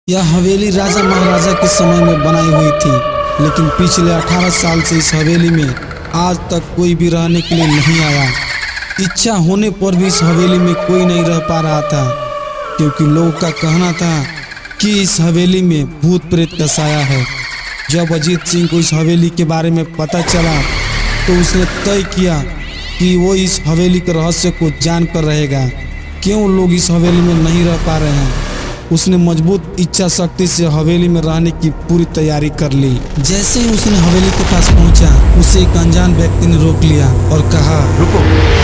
यह हवेली राजा महाराजा के समय में बनाई हुई थी, लेकिन पिछले 18 साल से इस हवेली में आज तक कोई भी रहने के लिए नहीं आया। इच्छा होने पर भी इस हवेली में कोई नहीं रह पा रहा था, क्योंकि लोगों का कहना था कि इस हवेली में भूत प्रेत का साया है। जब अजीत सिंह को इस हवेली के बारे में पता चला तो उसने तय किया कि वो इस हवेली के रहस्य को जान कर रहेगा, क्यों लोग इस हवेली में नहीं रह पा रहे हैं। उसने मजबूत इच्छा शक्ति से हवेली में रहने की पूरी तैयारी कर ली। जैसे ही उसने हवेली के पास पहुंचा, उसे एक अनजान व्यक्ति ने रोक लिया और कहा, रुको,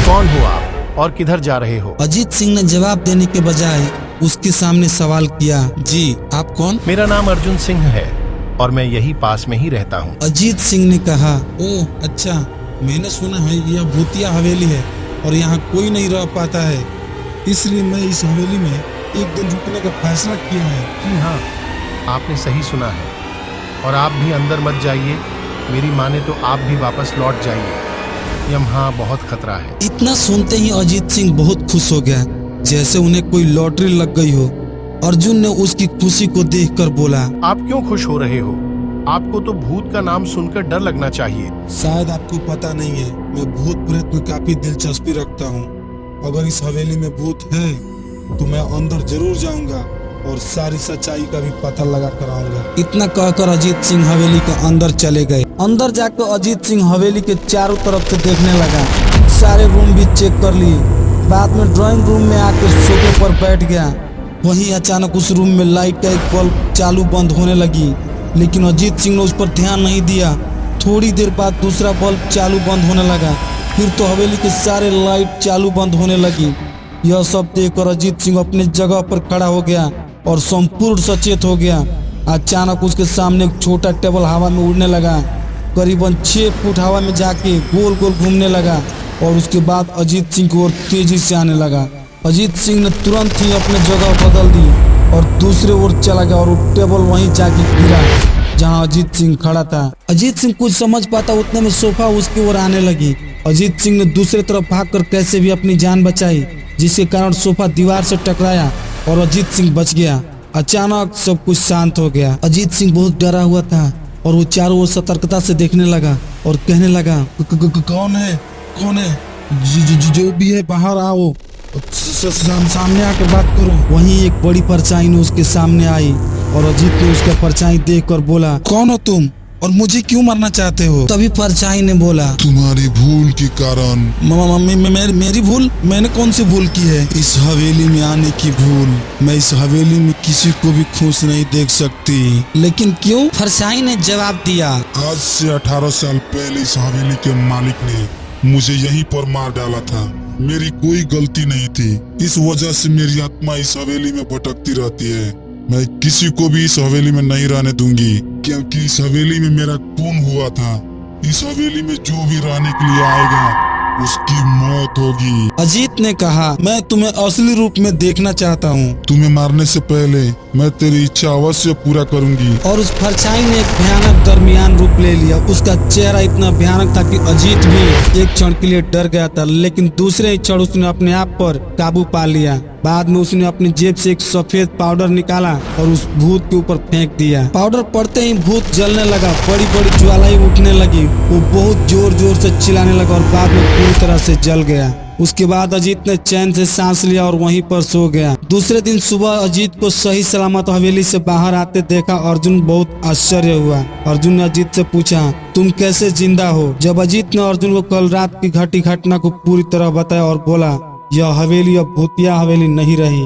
कौन हो आप और किधर जा रहे हो? अजीत सिंह ने जवाब देने के बजाय उसके सामने सवाल किया, जी आप कौन? मेरा नाम अर्जुन सिंह है और मैं यही पास में ही रहता हूँ। अजीत सिंह ने कहा, ओह अच्छा, मैंने सुना है यह भूतिया हवेली है और यहाँ कोई नहीं रह पाता है, इसलिए मैं इस हवेली में एक दिन रुकने का फैसला किया है। जी हाँ, आपने सही सुना है और आप भी अंदर मत जाइए। मेरी माने तो आप भी वापस लौट जाइए, यहाँ बहुत खतरा है। इतना सुनते ही अजीत सिंह बहुत खुश हो गया, जैसे उन्हें कोई लॉटरी लग गई हो। अर्जुन ने उसकी खुशी को देखकर बोला, आप क्यों खुश हो रहे हो? आपको तो भूत का नाम सुनकर डर लगना चाहिए। शायद आपको पता नहीं है, मैं भूत प्रेत में काफी दिलचस्पी रखता हूँ। अगर इस हवेली में भूत है तो मैं अंदर जरूर जाऊंगा और सारी सच्चाई का भी पता लगा कर आऊंगा। इतना कहकर अजीत सिंह हवेली के अंदर चले गए। अंदर जाकर अजीत सिंह हवेली के चारों तरफ से देखने लगा, सारे रूम भी चेक कर लिए। बाद में ड्राइंग रूम में आकर सोफे पर बैठ गया। वहीं अचानक उस रूम में लाइट का एक बल्ब चालू बंद होने लगी, लेकिन अजीत सिंह ने उस पर ध्यान नहीं दिया। थोड़ी देर बाद दूसरा बल्ब चालू बंद होने लगा, फिर तो हवेली के सारे लाइट चालू बंद होने लगी। यह सब देखकर अजीत सिंह अपने जगह पर खड़ा हो गया और संपूर्ण सचेत हो गया। अचानक उसके सामने एक छोटा टेबल हवा में उड़ने लगा, करीबन 6 फुट हवा में जाके गोल गोल घूमने लगा और उसके बाद अजीत सिंह की ओर तेजी से आने लगा। अजीत सिंह ने तुरंत ही अपनी जगह बदल दी और दूसरे ओर चला गया और वो टेबल वहीं जाके गिरा जहां अजीत सिंह खड़ा था। अजीत सिंह कुछ समझ पाता उतने में सोफा उसकी ओर आने लगी। अजीत सिंह ने दूसरी तरफ भागकर कैसे भी अपनी जान बचाई, जिसके कारण सोफा दीवार से टकराया और अजीत सिंह बच गया। अचानक सब कुछ शांत हो गया। अजीत सिंह बहुत डरा हुआ था और वो चारों ओर सतर्कता से देखने लगा और कहने लगा, कौन है, कौन है, जो भी है बाहर आओ, सामने आकर बात करो। वहीं एक बड़ी परछाई ने उसके सामने आई और अजीत ने उसका परछाई देखकर बोला, कौन हो तुम और मुझे क्यों मारना चाहते हो? तभी परछाई ने बोला, तुम्हारी भूल के कारण। मेरी भूल? मैंने कौन सी भूल की है? इस हवेली में आने की भूल। मैं इस हवेली में किसी को भी खुश नहीं देख सकती। लेकिन क्यों? परछाई ने जवाब दिया, आज से 18 साल पहले इस हवेली के मालिक ने मुझे यहीं पर मार डाला था। मेरी कोई गलती नहीं थी, इस वजह से मेरी आत्मा इस हवेली में भटकती रहती है। मैं किसी को भी इस हवेली में नहीं रहने दूंगी, क्योंकि इस हवेली में मेरा खून हुआ था। इस हवेली में जो भी रहने के लिए आएगा उसकी मौत होगी। अजीत ने कहा, मैं तुम्हें असली रूप में देखना चाहता हूँ। तुम्हें मारने से पहले मैं तेरी इच्छा अवश्य पूरा करूंगी। और उस परछाई ने एक भयानक दरमियान रूप ले लिया। उसका चेहरा इतना भयानक था कि अजीत भी एक क्षण के लिए डर गया था, लेकिन दूसरे ही क्षण उसने अपने आप पर काबू पा लिया। बाद में उसने अपनी जेब से एक सफेद पाउडर निकाला और उस भूत के ऊपर फेंक दिया। पाउडर पड़ते ही भूत जलने लगा, बड़ी बड़ी ज्वालाएं उठने लगी। वो बहुत जोर जोर से चिल्लाने लगा और बाद में पूरी तरह से जल गया। उसके बाद अजीत ने चैन से सांस लिया और वहीं पर सो गया। दूसरे दिन सुबह अजीत को सही सलामत हवेली से बाहर आते देखा अर्जुन बहुत आश्चर्य हुआ। अर्जुन ने अजीत से पूछा, तुम कैसे जिंदा हो? जब अजीत ने अर्जुन को कल रात की घटी घटना को पूरी तरह बताया और बोला, यह हवेली अब भूतिया हवेली नहीं रही।